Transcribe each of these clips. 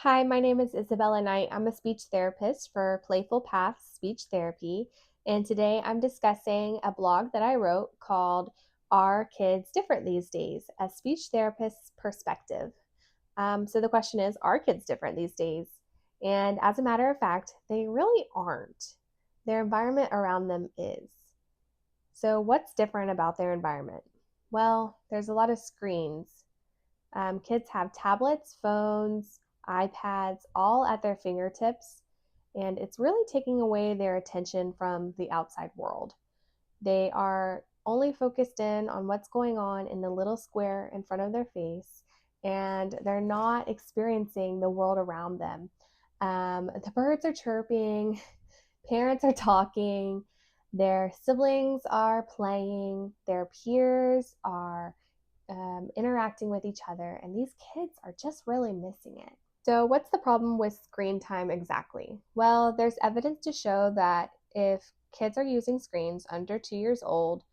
Hi, my name is Isabella Knight. I'm a speech therapist for Playful Paths Speech Therapy. And today I'm discussing a blog that I wrote called Are Kids Different These Days? A Speech Therapist's Perspective. So the question is, are kids different these days? And as a matter of fact, they really aren't. Their environment around them is. So, what's different about their environment? Well, there's a lot of screens. Kids have tablets, phones, iPads, all at their fingertips, and it's really taking away their attention from the outside world. They are only focused in on what's going on in the little square in front of their face, and they're not experiencing the world around them. The birds are chirping, parents are talking, their siblings are playing, their peers are interacting with each other, and these kids are just really missing it. So, what's the problem with screen time exactly? Well, there's evidence to show that if kids are using screens under 2 years old,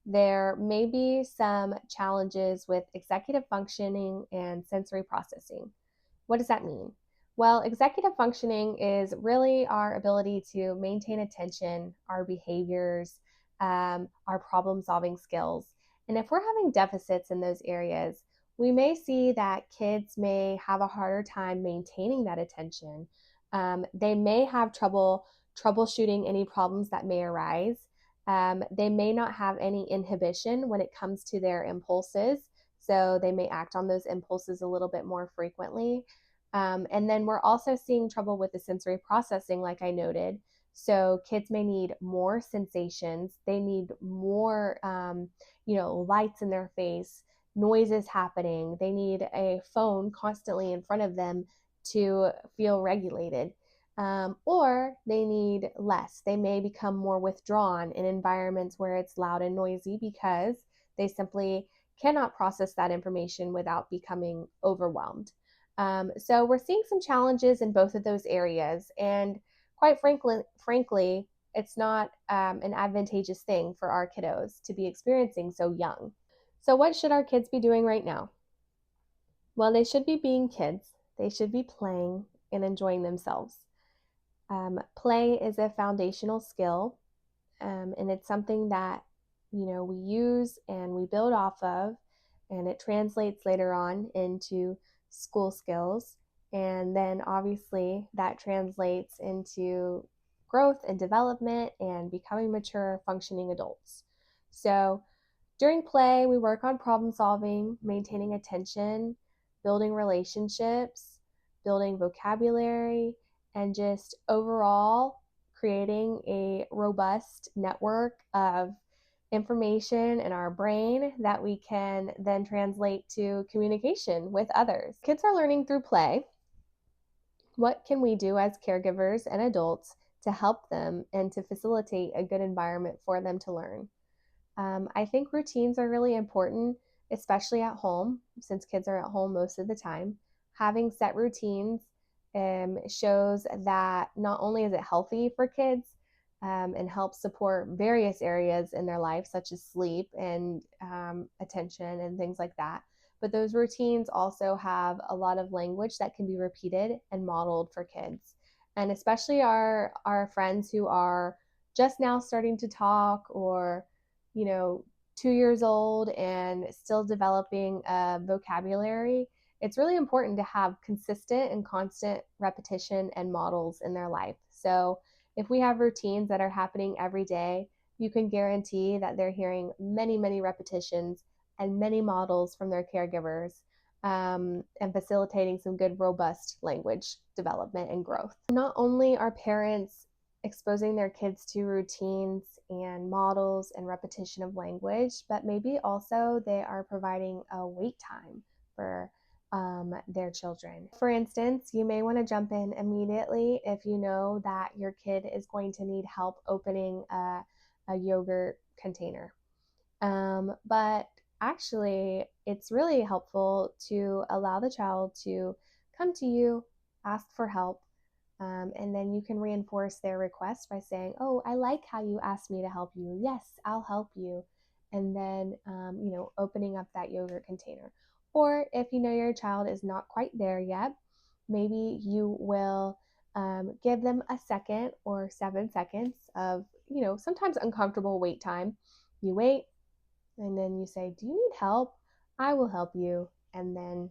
there may be some challenges with executive functioning and sensory processing. What does that mean? Well, executive functioning is really our ability to maintain attention, our behaviors, our problem solving skills. And if we're having deficits in those areas, we may see that kids may have a harder time maintaining that attention. They may have trouble troubleshooting any problems that may arise. They may not have any inhibition when it comes to their impulses. So they may act on those impulses a little bit more frequently. And then we're also seeing trouble with the sensory processing, like I noted. So kids may need more sensations. They need more, lights in their face, noises happening. They need a phone constantly in front of them to feel regulated. Or they need less. They may become more withdrawn in environments where it's loud and noisy because they simply cannot process that information without becoming overwhelmed. So we're seeing some challenges in both of those areas, and quite frankly, it's not an advantageous thing for our kiddos to be experiencing so young. So, what should our kids be doing right now? Well, they should be being kids. They should be playing and enjoying themselves. Play is a foundational skill, and it's something that we use and we build off of, and it translates later on into school skills, and then obviously that translates into growth and development and becoming mature functioning adults. So during play we work on problem solving, maintaining attention, building relationships, building vocabulary, and just overall creating a robust network of information in our brain that we can then translate to communication with others. Kids are learning through play. What can we do as caregivers and adults to help them and to facilitate a good environment for them to learn? I think routines are really important, especially at home, since kids are at home most of the time. Having set routines shows that not only is it healthy for kids and helps support various areas in their life, such as sleep and attention and things like that, but those routines also have a lot of language that can be repeated and modeled for kids. And especially our friends who are just now starting to talk, or 2 years old and still developing a vocabulary, it's really important to have consistent and constant repetition and models in their life. So if we have routines that are happening every day, you can guarantee that they're hearing many, many repetitions and many models from their caregivers, and facilitating some good, robust language development and growth. Not only are parents exposing their kids to routines and models and repetition of language, but maybe also they are providing a wait time for their children. For instance, you may want to jump in immediately if you know that your kid is going to need help opening a yogurt container. But actually, it's really helpful to allow the child to come to you, ask for help, and then you can reinforce their request by saying, "Oh, I like how you asked me to help you. Yes, I'll help you." And then, opening up that yogurt container. Or if you know your child is not quite there yet, maybe you will give them a second or 7 seconds of, sometimes uncomfortable wait time. You wait, and then you say, "Do you need help? I will help you," and then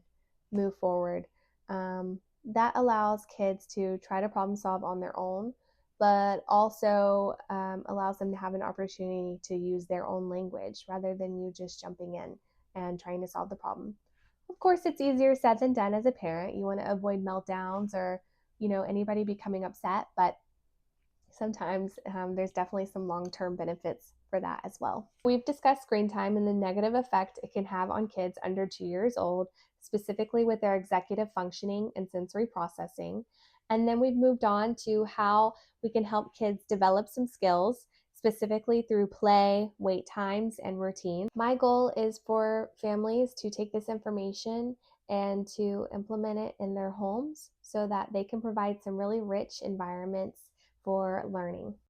move forward. That allows kids to try to problem solve on their own, but also allows them to have an opportunity to use their own language rather than you just jumping in and trying to solve the problem. Of course, it's easier said than done as a parent. You want to avoid meltdowns or, anybody becoming upset, but sometimes there's definitely some long-term benefits for that as well. We've discussed screen time and the negative effect it can have on kids under 2 years old, specifically with their executive functioning and sensory processing. And then we've moved on to how we can help kids develop some skills, specifically through play, wait times, and routine. My goal is for families to take this information and to implement it in their homes so that they can provide some really rich environments for learning.